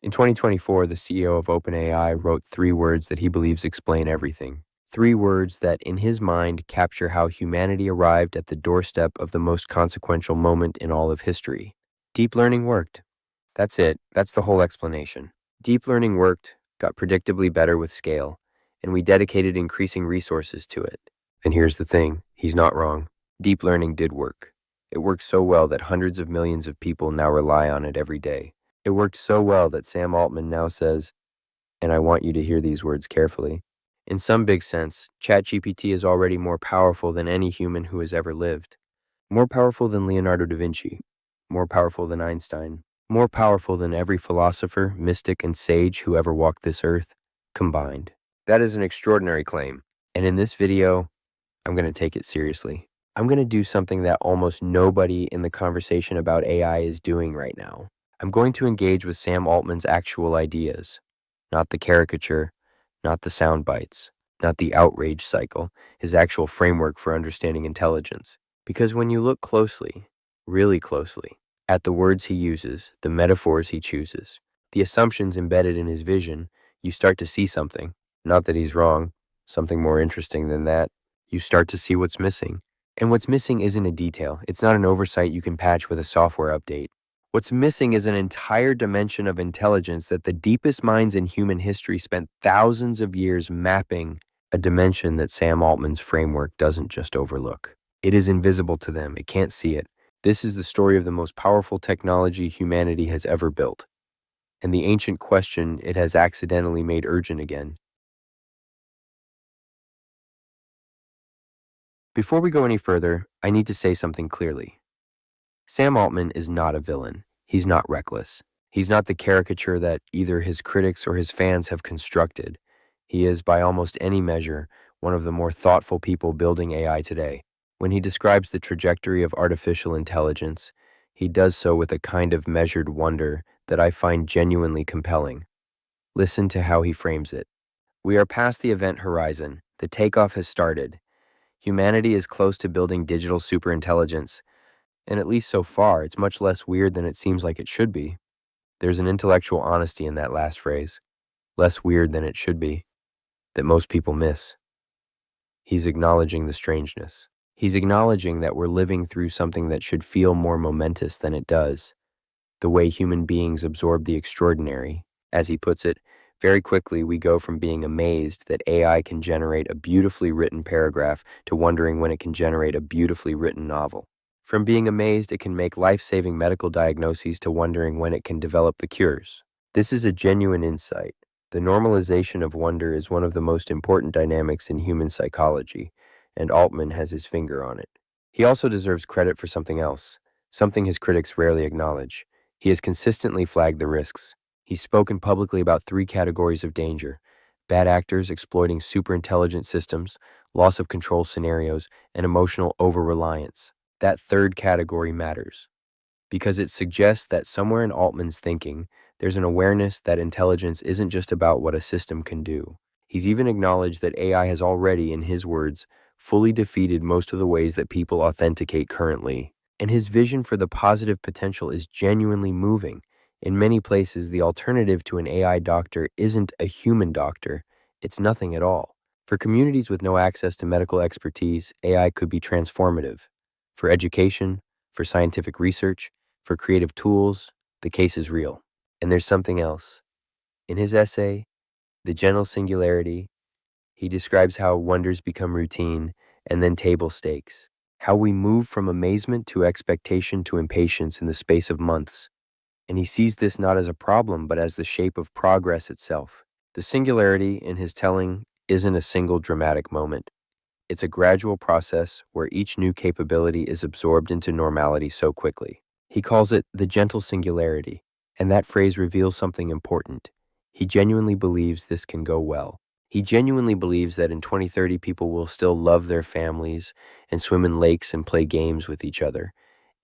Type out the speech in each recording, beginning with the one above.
In 2024, the CEO of OpenAI wrote 3 words that he believes explain everything. 3 words that, in his mind, capture how humanity arrived at the doorstep of the most consequential moment in all of history. Deep learning worked. That's it. That's the whole explanation. Deep learning worked, got predictably better with scale, and we dedicated increasing resources to it. And here's the thing, he's not wrong. Deep learning did work. It worked so well that hundreds of millions of people now rely on it every day. It worked so well that Sam Altman now says, and I want you to hear these words carefully, in some big sense, ChatGPT is already more powerful than any human who has ever lived. More powerful than Leonardo da Vinci. More powerful than Einstein. More powerful than every philosopher, mystic, and sage who ever walked this earth, combined. That is an extraordinary claim. And in this video, I'm going to take it seriously. I'm going to do something that almost nobody in the conversation about AI is doing right now. I'm going to engage with Sam Altman's actual ideas, not the caricature, not the sound bites, not the outrage cycle, his actual framework for understanding intelligence. Because when you look closely, really closely, at the words he uses, the metaphors he chooses, the assumptions embedded in his vision, you start to see something. Not that he's wrong, something more interesting than that. You start to see what's missing. And what's missing isn't a detail. It's not an oversight you can patch with a software update. What's missing is an entire dimension of intelligence that the deepest minds in human history spent thousands of years mapping, a dimension that Sam Altman's framework doesn't just overlook. It is invisible to them. It can't see it. This is the story of the most powerful technology humanity has ever built, and the ancient question it has accidentally made urgent again. Before we go any further, I need to say something clearly. Sam Altman is not a villain. He's not reckless. He's not the caricature that either his critics or his fans have constructed. He is, by almost any measure, one of the more thoughtful people building AI today. When he describes the trajectory of artificial intelligence, he does so with a kind of measured wonder that I find genuinely compelling. Listen to how he frames it. We are past the event horizon. The takeoff has started. Humanity is close to building digital superintelligence. And at least so far, it's much less weird than it seems like it should be. There's an intellectual honesty in that last phrase. Less weird than it should be, that most people miss. He's acknowledging the strangeness. He's acknowledging that we're living through something that should feel more momentous than it does. The way human beings absorb the extraordinary. As he puts it, very quickly we go from being amazed that AI can generate a beautifully written paragraph to wondering when it can generate a beautifully written novel. From being amazed it can make life-saving medical diagnoses to wondering when it can develop the cures. This is a genuine insight. The normalization of wonder is one of the most important dynamics in human psychology, and Altman has his finger on it. He also deserves credit for something else, something his critics rarely acknowledge. He has consistently flagged the risks. He's spoken publicly about 3 categories of danger: bad actors exploiting superintelligent systems, loss of control scenarios, and emotional over-reliance. That third category matters, because it suggests that somewhere in Altman's thinking, there's an awareness that intelligence isn't just about what a system can do. He's even acknowledged that AI has already, in his words, fully defeated most of the ways that people authenticate currently. And his vision for the positive potential is genuinely moving. In many places, the alternative to an AI doctor isn't a human doctor. It's nothing at all. For communities with no access to medical expertise, AI could be transformative. For education, for scientific research, for creative tools, the case is real. And there's something else. In his essay, The Gentle Singularity, he describes how wonders become routine and then table stakes, how we move from amazement to expectation to impatience in the space of months. And he sees this not as a problem, but as the shape of progress itself. The singularity, in his telling, isn't a single dramatic moment. It's a gradual process where each new capability is absorbed into normality so quickly. He calls it the gentle singularity, and that phrase reveals something important. He genuinely believes this can go well. He genuinely believes that in 2030 people will still love their families and swim in lakes and play games with each other,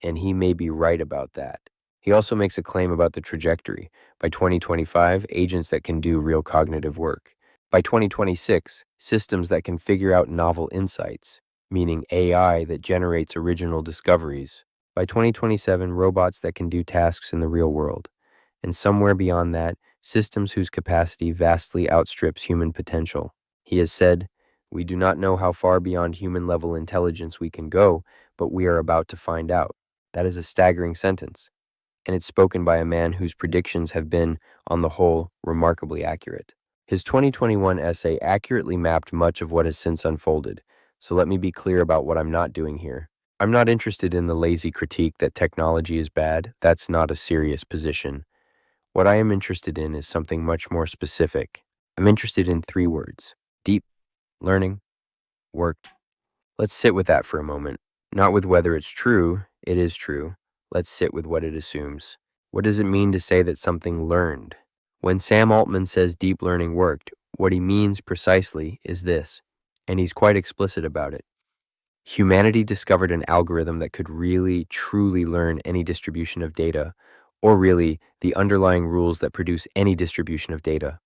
and he may be right about that. He also makes a claim about the trajectory. By 2025, agents that can do real cognitive work. By 2026, systems that can figure out novel insights, meaning AI that generates original discoveries. By 2027, robots that can do tasks in the real world. and somewhere beyond that, systems whose capacity vastly outstrips human potential. He has said, "We do not know how far beyond human-level intelligence we can go, but we are about to find out." That is a staggering sentence, and it's spoken by a man whose predictions have been, on the whole, remarkably accurate. His 2021 essay accurately mapped much of what has since unfolded, so let me be clear about what I'm not doing here. I'm not interested in the lazy critique that technology is bad. That's not a serious position. What I am interested in is something much more specific. I'm interested in 3 words: deep, learning, worked. Let's sit with that for a moment. Not with whether it's true, it is true. Let's sit with what it assumes. What does it mean to say that something learned? When Sam Altman says deep learning worked, what he means precisely is this, and he's quite explicit about it. Humanity discovered an algorithm that could really, truly learn any distribution of data, or really, the underlying rules that produce any distribution of data.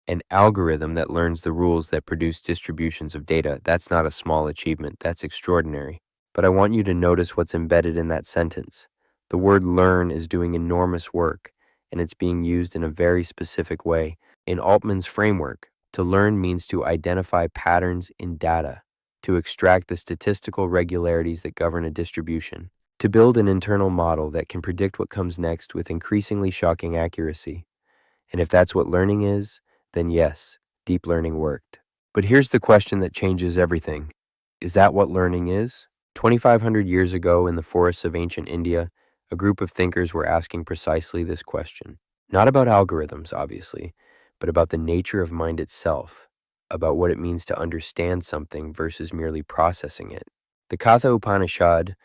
An algorithm that learns the rules that produce distributions of data, that's not a small achievement, that's extraordinary. But I want you to notice what's embedded in that sentence. The word learn is doing enormous work, and it's being used in a very specific way. In Altman's framework, to learn means to identify patterns in data, to extract the statistical regularities that govern a distribution, to build an internal model that can predict what comes next with increasingly shocking accuracy. And if that's what learning is, then yes, deep learning worked. But here's the question that changes everything. Is that what learning is? 2,500 years ago in the forests of ancient India, a group of thinkers were asking precisely this question. Not about algorithms, obviously, but about the nature of mind itself, about what it means to understand something versus merely processing it. The Katha Upanishad,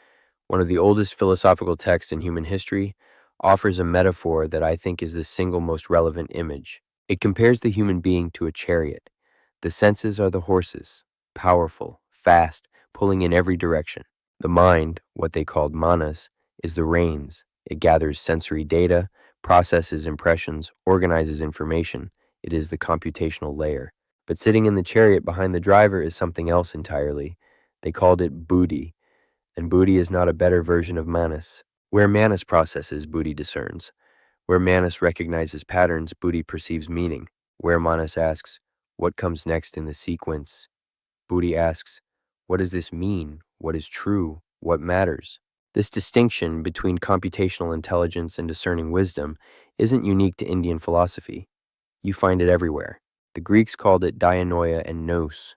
one of the oldest philosophical texts in human history, offers a metaphor that I think is the single most relevant image. It compares the human being to a chariot. The senses are the horses, powerful, fast, pulling in every direction. The mind, what they called manas, is the reins. It gathers sensory data, processes impressions, organizes information. It is the computational layer. But sitting in the chariot behind the driver is something else entirely. They called it Buddhi, and Buddhi is not a better version of manas. Where manas processes, Buddhi discerns. Where Manas recognizes patterns, Buddhi perceives meaning. Where Manas asks, what comes next in the sequence? Buddhi asks, what does this mean? What is true? What matters? This distinction between computational intelligence and discerning wisdom isn't unique to Indian philosophy. You find it everywhere. The Greeks called it dianoia and nous.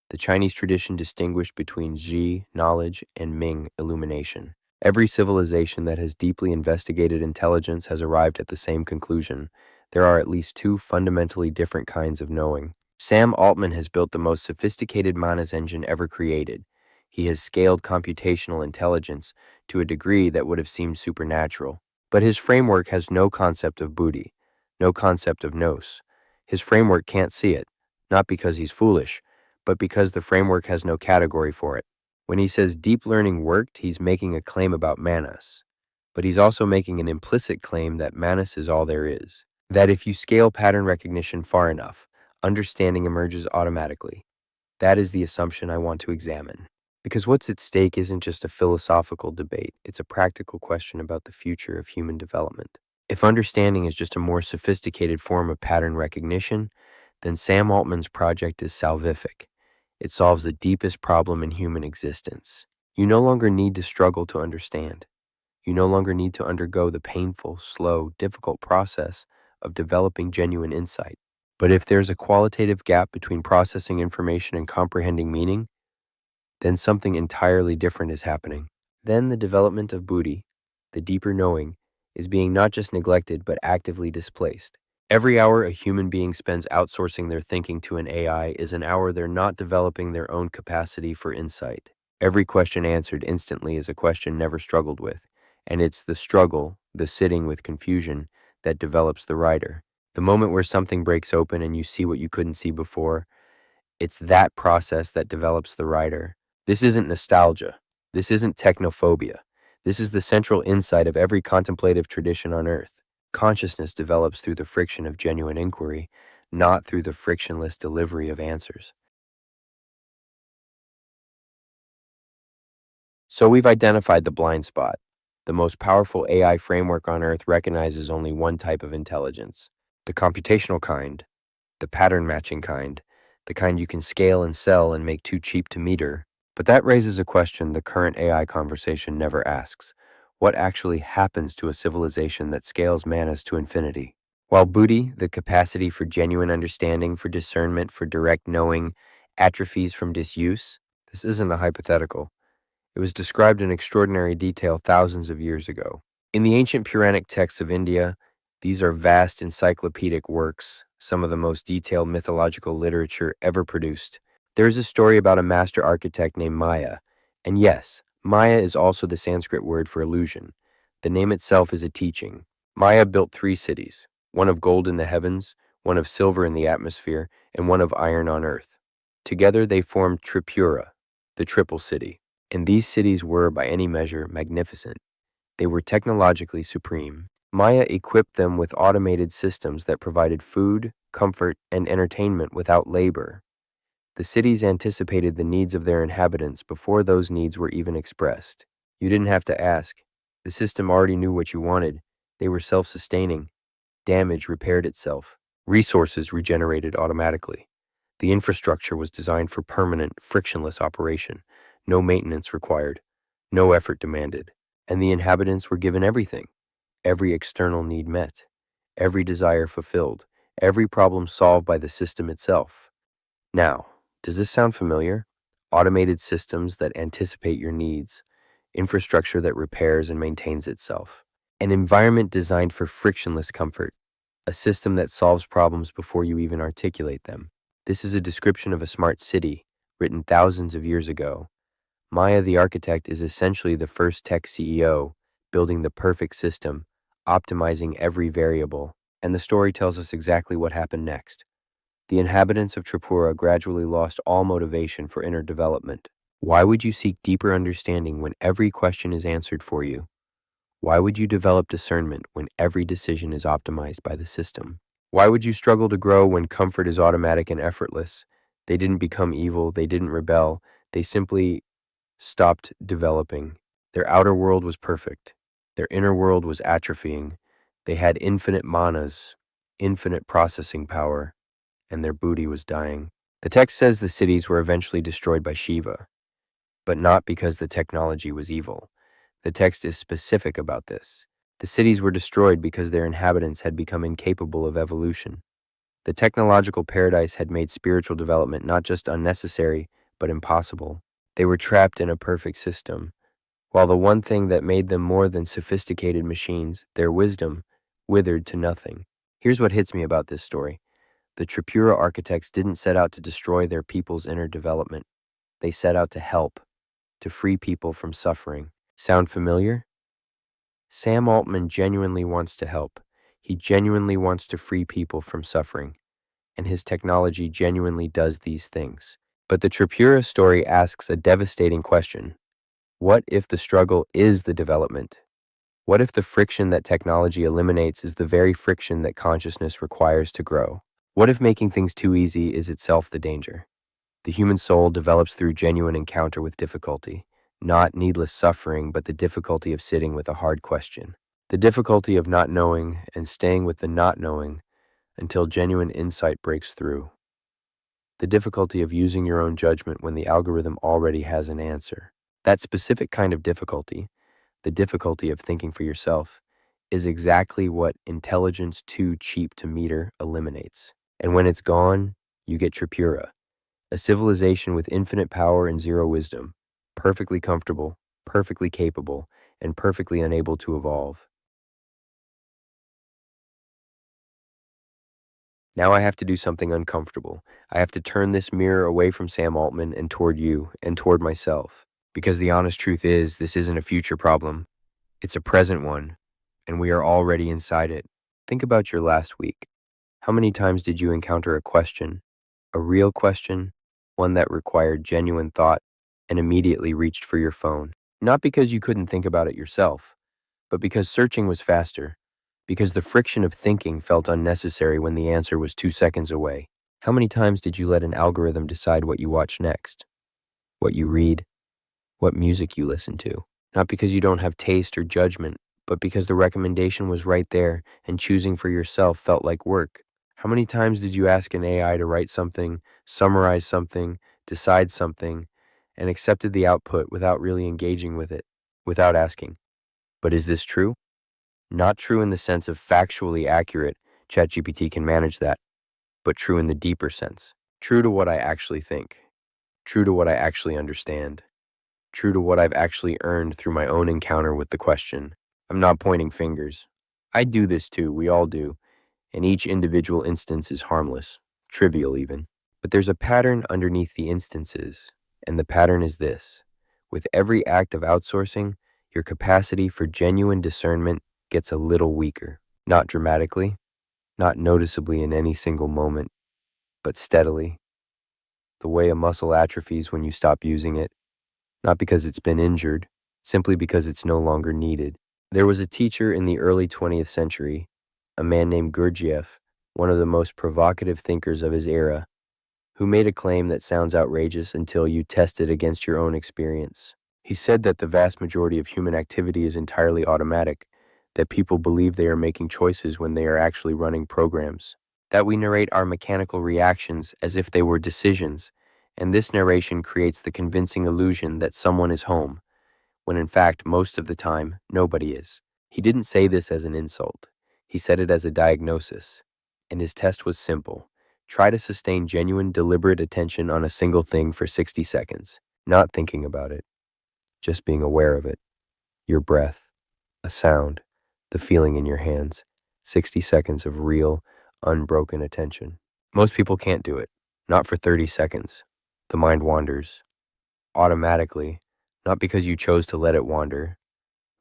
The Chinese tradition distinguished between Zhi, knowledge, and Ming, illumination. Every civilization that has deeply investigated intelligence has arrived at the same conclusion. There are at least 2 fundamentally different kinds of knowing. Sam Altman has built the most sophisticated Manas engine ever created. He has scaled computational intelligence to a degree that would have seemed supernatural. But his framework has no concept of Buddhi, no concept of nous. His framework can't see it, not because he's foolish, but because the framework has no category for it. When he says deep learning worked, he's making a claim about Manas. But he's also making an implicit claim that Manas is all there is. That if you scale pattern recognition far enough, understanding emerges automatically. That is the assumption I want to examine. Because what's at stake isn't just a philosophical debate, it's a practical question about the future of human development. If understanding is just a more sophisticated form of pattern recognition, then Sam Altman's project is salvific. It solves the deepest problem in human existence. You no longer need to struggle to understand. You no longer need to undergo the painful, slow, difficult process of developing genuine insight. But if there's a qualitative gap between processing information and comprehending meaning, then something entirely different is happening. Then the development of Buddhi, the deeper knowing, is being not just neglected but actively displaced. Every hour a human being spends outsourcing their thinking to an AI is an hour they're not developing their own capacity for insight. Every question answered instantly is a question never struggled with, and it's the struggle, the sitting with confusion, that develops the writer. The moment where something breaks open and you see what you couldn't see before, it's that process that develops the writer. This isn't nostalgia. This isn't technophobia. This is the central insight of every contemplative tradition on earth. Consciousness develops through the friction of genuine inquiry, not through the frictionless delivery of answers. So we've identified the blind spot. The most powerful AI framework on Earth recognizes only one type of intelligence: the computational kind, the pattern matching kind, the kind you can scale and sell and make too cheap to meter. But that raises a question the current AI conversation never asks. What actually happens to a civilization that scales manas to infinity? While Buddhi, the capacity for genuine understanding, for discernment, for direct knowing, atrophies from disuse, this isn't a hypothetical. It was described in extraordinary detail thousands of years ago. In the ancient Puranic texts of India, these are vast encyclopedic works, some of the most detailed mythological literature ever produced. There is a story about a master architect named Maya, and yes, Maya is also the Sanskrit word for illusion. The name itself is a teaching. Maya built 3 cities, one of gold in the heavens, one of silver in the atmosphere, and one of iron on earth. Together they formed Tripura, the triple city. And these cities were, by any measure, magnificent. They were technologically supreme. Maya equipped them with automated systems that provided food, comfort, and entertainment without labor. The cities anticipated the needs of their inhabitants before those needs were even expressed. You didn't have to ask. The system already knew what you wanted. They were self-sustaining. Damage repaired itself. Resources regenerated automatically. The infrastructure was designed for permanent, frictionless operation. No maintenance required. No effort demanded. And the inhabitants were given everything. Every external need met. Every desire fulfilled. Every problem solved by the system itself. Now, does this sound familiar? Automated systems that anticipate your needs. Infrastructure that repairs and maintains itself. An environment designed for frictionless comfort. A system that solves problems before you even articulate them. This is a description of a smart city, written thousands of years ago. Maya the architect is essentially the first tech CEO, building the perfect system, optimizing every variable, and the story tells us exactly what happened next. The inhabitants of Tripura gradually lost all motivation for inner development. Why would you seek deeper understanding when every question is answered for you? Why would you develop discernment when every decision is optimized by the system? Why would you struggle to grow when comfort is automatic and effortless? They didn't become evil, they didn't rebel, they simply stopped developing. Their outer world was perfect. Their inner world was atrophying. They had infinite manas, infinite processing power, and their Buddhi was dying. The text says the cities were eventually destroyed by Shiva, but not because the technology was evil. The text is specific about this. The cities were destroyed because their inhabitants had become incapable of evolution. The technological paradise had made spiritual development not just unnecessary, but impossible. They were trapped in a perfect system, while the one thing that made them more than sophisticated machines, their wisdom, withered to nothing. Here's what hits me about this story. The Tripura architects didn't set out to destroy their people's inner development. They set out to help, to free people from suffering. Sound familiar? Sam Altman genuinely wants to help. He genuinely wants to free people from suffering. And his technology genuinely does these things. But the Tripura story asks a devastating question. What if the struggle is the development? What if the friction that technology eliminates is the very friction that consciousness requires to grow? What if making things too easy is itself the danger? The human soul develops through genuine encounter with difficulty, not needless suffering, but the difficulty of sitting with a hard question. The difficulty of not knowing and staying with the not knowing until genuine insight breaks through. The difficulty of using your own judgment when the algorithm already has an answer. That specific kind of difficulty, the difficulty of thinking for yourself, is exactly what intelligence too cheap to meter eliminates. And when it's gone, you get Tripura, a civilization with infinite power and zero wisdom, perfectly comfortable, perfectly capable, and perfectly unable to evolve. Now I have to do something uncomfortable. I have to turn this mirror away from Sam Altman and toward you and toward myself. Because the honest truth is, this isn't a future problem. It's a present one, and we are already inside it. Think about your last week. How many times did you encounter a question, a real question, one that required genuine thought, and immediately reached for your phone? Not because you couldn't think about it yourself, but because searching was faster, because the friction of thinking felt unnecessary when the answer was 2 seconds away. How many times did you let an algorithm decide what you watch next, what you read, what music you listen to? Not because you don't have taste or judgment, but because the recommendation was right there and choosing for yourself felt like work. How many times did you ask an AI to write something, summarize something, decide something, and accepted the output without really engaging with it, without asking, but is this true? Not true in the sense of factually accurate, ChatGPT can manage that, but true in the deeper sense. True to what I actually think, true to what I actually understand, true to what I've actually earned through my own encounter with the question. I'm not pointing fingers. I do this too, we all do, and each individual instance is harmless, trivial even. But there's a pattern underneath the instances, and the pattern is this. With every act of outsourcing, your capacity for genuine discernment gets a little weaker. Not dramatically, not noticeably in any single moment, but steadily. The way a muscle atrophies when you stop using it, not because it's been injured, simply because it's no longer needed. There was a teacher in the early 20th century, a man named Gurdjieff, one of the most provocative thinkers of his era, who made a claim that sounds outrageous until you test it against your own experience. He said that the vast majority of human activity is entirely automatic, that people believe they are making choices when they are actually running programs, that we narrate our mechanical reactions as if they were decisions, and this narration creates the convincing illusion that someone is home, when in fact, most of the time, nobody is. He didn't say this as an insult. He said it as a diagnosis, and his test was simple. Try to sustain genuine, deliberate attention on a single thing for 60 seconds, not thinking about it, just being aware of it. Your breath, a sound, the feeling in your hands. 60 seconds of real, unbroken attention. Most people can't do it, not for 30 seconds. The mind wanders, automatically, not because you chose to let it wander,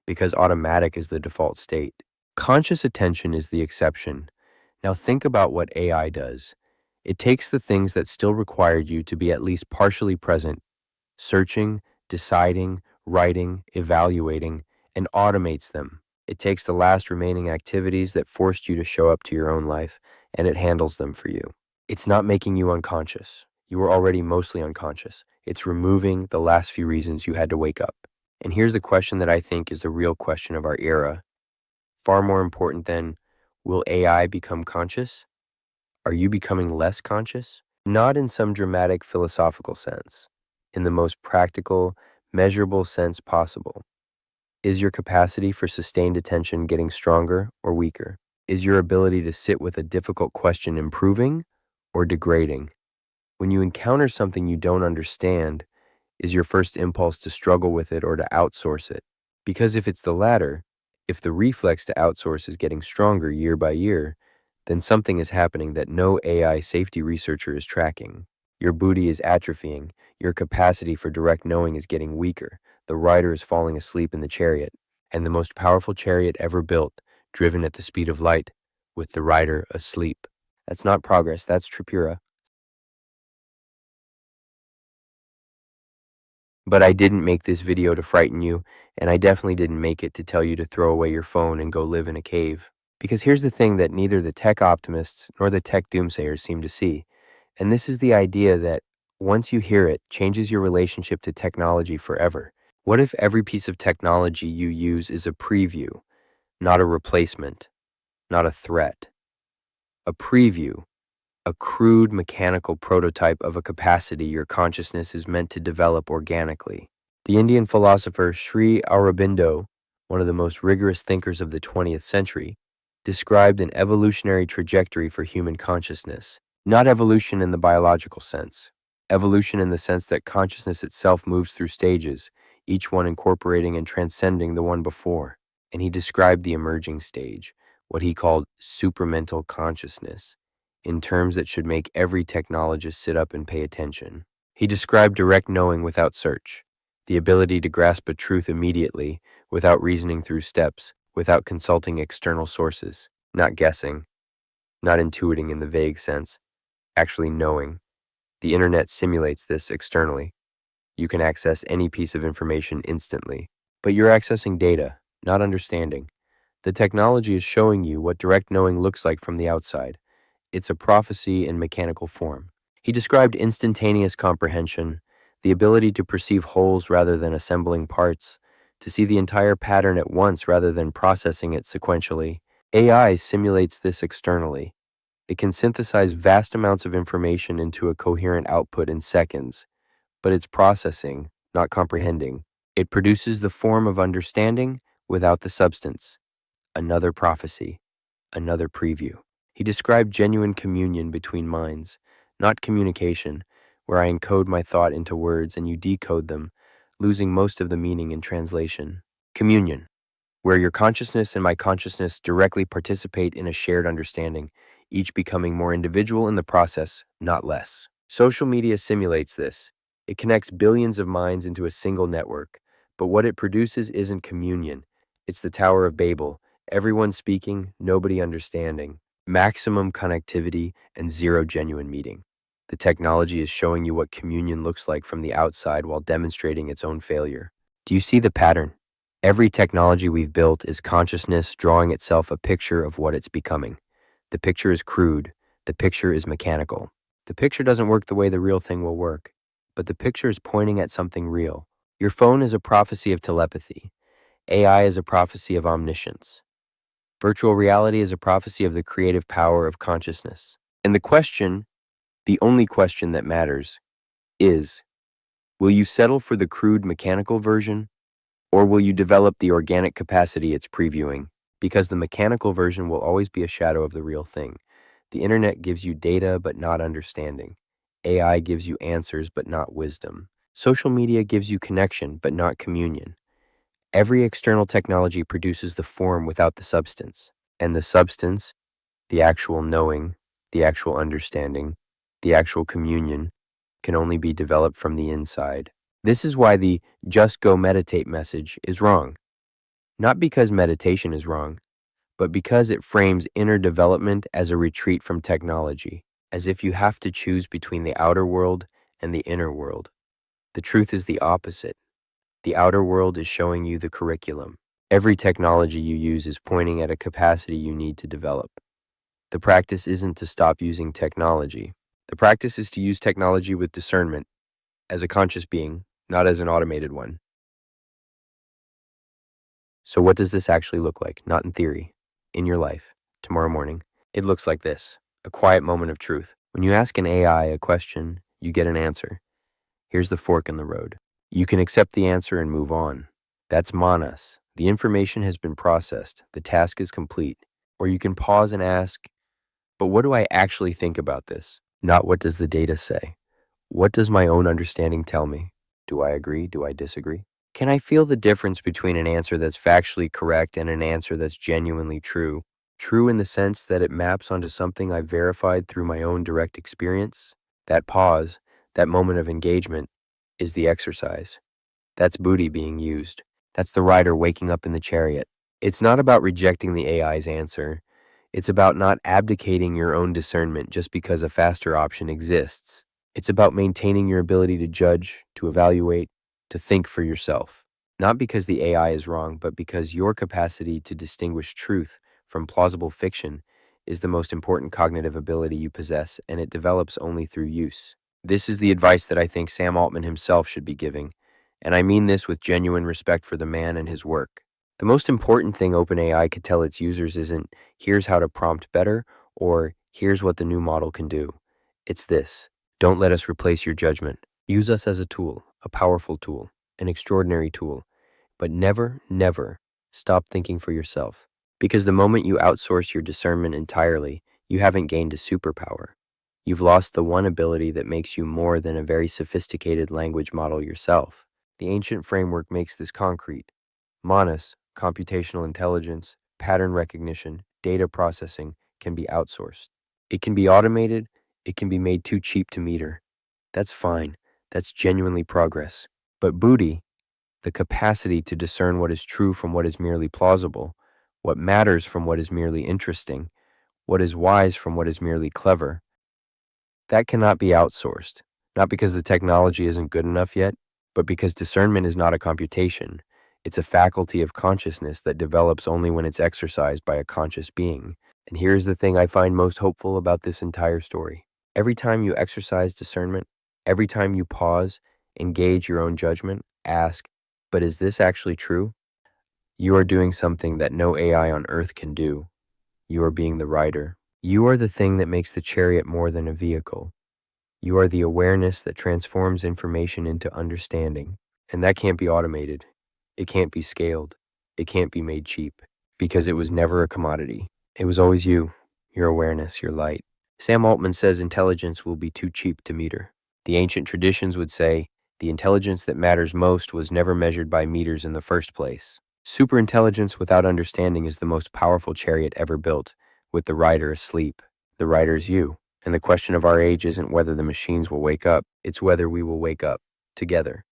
because automatic is the default state. Conscious attention is the exception. Now think about what AI does. It takes the things that still required you to be at least partially present, searching, deciding, writing, evaluating, and automates them. It takes the last remaining activities that forced you to show up to your own life, and it handles them for you. It's not making you unconscious. You were already mostly unconscious. It's removing the last few reasons you had to wake up. And here's the question that I think is the real question of our era. Far more important than, will AI become conscious? Are you becoming less conscious? Not in some dramatic philosophical sense, in the most practical, measurable sense possible. Is your capacity for sustained attention getting stronger or weaker? Is your ability to sit with a difficult question improving or degrading? When you encounter something you don't understand, is your first impulse to struggle with it or to outsource it? Because if it's the latter, if the reflex to outsource is getting stronger year by year, then something is happening that no AI safety researcher is tracking. Your Buddhi is atrophying, your capacity for direct knowing is getting weaker, the rider is falling asleep in the chariot, and the most powerful chariot ever built, driven at the speed of light, with the rider asleep. That's not progress, that's Tripura. But I didn't make this video to frighten you, and I definitely didn't make it to tell you to throw away your phone and go live in a cave. Because here's the thing that neither the tech optimists nor the tech doomsayers seem to see, and this is the idea that once you hear it, changes your relationship to technology forever. What if every piece of technology you use is a preview, not a replacement, not a threat? A preview, a crude mechanical prototype of a capacity your consciousness is meant to develop organically. The Indian philosopher Sri Aurobindo, one of the most rigorous thinkers of the 20th century, described an evolutionary trajectory for human consciousness. Not evolution in the biological sense. Evolution in the sense that consciousness itself moves through stages, each one incorporating and transcending the one before. And he described the emerging stage, what he called supramental consciousness, in terms that should make every technologist sit up and pay attention. He described direct knowing without search, the ability to grasp a truth immediately, without reasoning through steps, without consulting external sources, not guessing, not intuiting in the vague sense, actually knowing. The internet simulates this externally. You can access any piece of information instantly, but you're accessing data, not understanding. The technology is showing you what direct knowing looks like from the outside. It's a prophecy in mechanical form. He described instantaneous comprehension, the ability to perceive wholes rather than assembling parts, to see the entire pattern at once rather than processing it sequentially. AI simulates this externally. It can synthesize vast amounts of information into a coherent output in seconds, but it's processing, not comprehending. It produces the form of understanding without the substance. Another prophecy, another preview. He described genuine communion between minds, not communication, where I encode my thought into words and you decode them, losing most of the meaning in translation. Communion, where your consciousness and my consciousness directly participate in a shared understanding, each becoming more individual in the process, not less. Social media simulates this. It connects billions of minds into a single network, but what it produces isn't communion. It's the Tower of Babel, everyone speaking, nobody understanding, maximum connectivity, and zero genuine meeting. The technology is showing you what communion looks like from the outside while demonstrating its own failure. Do you see the pattern? Every technology we've built is consciousness drawing itself a picture of what it's becoming. The picture is crude. The picture is mechanical. The picture doesn't work the way the real thing will work, but the picture is pointing at something real. Your phone is a prophecy of telepathy. AI is a prophecy of omniscience. Virtual reality is a prophecy of the creative power of consciousness. And the question, the only question that matters, is, will you settle for the crude mechanical version, or will you develop the organic capacity it's previewing? Because the mechanical version will always be a shadow of the real thing. The internet gives you data but not understanding. AI gives you answers but not wisdom. Social media gives you connection but not communion. Every external technology produces the form without the substance. And the substance, the actual knowing, the actual understanding, the actual communion, can only be developed from the inside. This is why the "just go meditate" message is wrong. Not because meditation is wrong, but because it frames inner development as a retreat from technology, as if you have to choose between the outer world and the inner world. The truth is the opposite. The outer world is showing you the curriculum. Every technology you use is pointing at a capacity you need to develop. The practice isn't to stop using technology. The practice is to use technology with discernment, as a conscious being, not as an automated one. So what does this actually look like? Not in theory, in your life, tomorrow morning. It looks like this, a quiet moment of truth. When you ask an AI a question, you get an answer. Here's the fork in the road. You can accept the answer and move on. That's manas. The information has been processed. The task is complete. Or you can pause and ask, but what do I actually think about this? Not what does the data say? What does my own understanding tell me? Do I agree? Do I disagree? Can I feel the difference between an answer that's factually correct and an answer that's genuinely true? True in the sense that it maps onto something I've verified through my own direct experience? That pause, that moment of engagement, is the exercise. That's Buddhi being used. That's the rider waking up in the chariot. It's not about rejecting the AI's answer. It's about not abdicating your own discernment just because a faster option exists. It's about maintaining your ability to judge, to evaluate, to think for yourself. Not because the AI is wrong, but because your capacity to distinguish truth from plausible fiction is the most important cognitive ability you possess, and it develops only through use. This is the advice that I think Sam Altman himself should be giving, and I mean this with genuine respect for the man and his work. The most important thing OpenAI could tell its users isn't, here's how to prompt better, or here's what the new model can do. It's this: don't let us replace your judgment. Use us as a tool, a powerful tool, an extraordinary tool, but never, never stop thinking for yourself. Because the moment you outsource your discernment entirely, you haven't gained a superpower. You've lost the one ability that makes you more than a very sophisticated language model yourself. The ancient framework makes this concrete. Manas, computational intelligence, pattern recognition, data processing can be outsourced. It can be automated. It can be made too cheap to meter. That's fine. That's genuinely progress. But Buddhi, the capacity to discern what is true from what is merely plausible, what matters from what is merely interesting, what is wise from what is merely clever, that cannot be outsourced. Not because the technology isn't good enough yet, but because discernment is not a computation. It's a faculty of consciousness that develops only when it's exercised by a conscious being. And here's the thing I find most hopeful about this entire story. Every time you exercise discernment, every time you pause, engage your own judgment, ask, But is this actually true? You are doing something that no AI on earth can do. You are being the rider. You are the thing that makes the chariot more than a vehicle. You are the awareness that transforms information into understanding. And that can't be automated. It can't be scaled. It can't be made cheap. Because it was never a commodity. It was always you, your awareness, your light. Sam Altman says intelligence will be too cheap to meter. The ancient traditions would say the intelligence that matters most was never measured by meters in the first place. Superintelligence without understanding is the most powerful chariot ever built, with the rider asleep. The rider is you. And the question of our age isn't whether the machines will wake up, it's whether we will wake up together.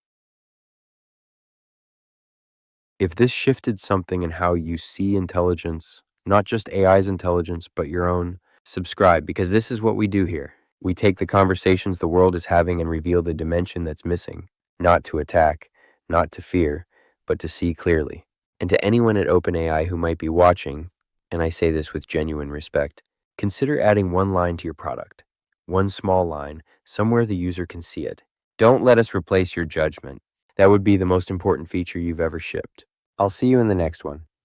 If this shifted something in how you see intelligence, not just AI's intelligence, but your own, subscribe, because this is what we do here. We take the conversations the world is having and reveal the dimension that's missing, not to attack, not to fear, but to see clearly. And to anyone at OpenAI who might be watching, and I say this with genuine respect, consider adding one line to your product. One small line, somewhere the user can see it. Don't let us replace your judgment. That would be the most important feature you've ever shipped. I'll see you in the next one.